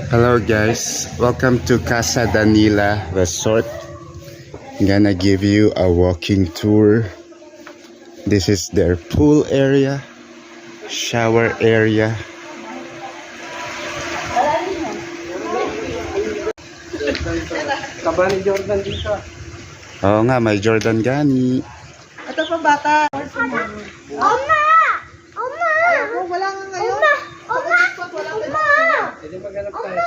Hello guys, welcome to Casa Danila Resort. I'm gonna give you a walking tour. This is their pool area, shower area. Kaba ni Jordan dito. Oo nga, may Jordan gani. Ito pa bata. Oma! Oma! Wala nga ngayon. Oma! Oma! Oma! Hindi maghanap tayo.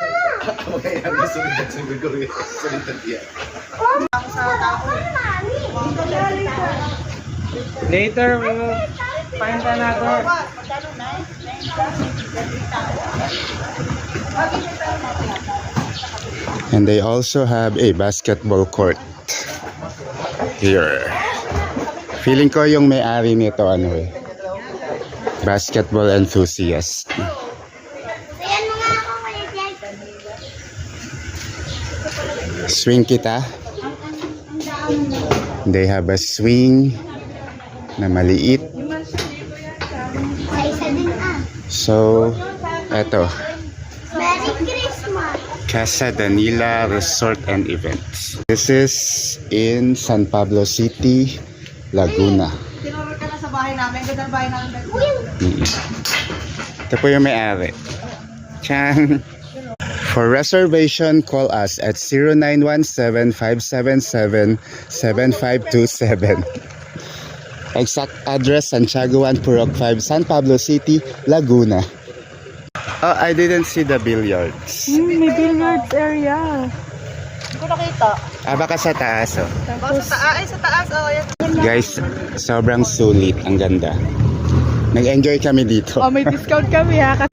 Later, we will find another. And they also have a basketball court here. Feeling ko yung may-ari nito basketball enthusiast. Ayan mo nga ako, Kuya Jack. Swing kita. They have a swing na maliit. Sa isa din So, eto, Merry Christmas! Casa Danila Resort and Events. This is in San Pablo City, Laguna. Tinuro ka na sa bahay namin. Ganda ang bahay namin. Ito po yung may-ari. Chan! For reservation, call us at 0917-577-7527. Exact address, Santiago 1, Purok 5, San Pablo City, Laguna. Oh, I didn't see the billiards. May billiards area. Hindi ko nakita. Baka sa taas, oh. Sa taas. Oh, yan. Guys, sobrang sulit. Ang ganda. Nag-enjoy kami dito. Oh, may discount kami ha.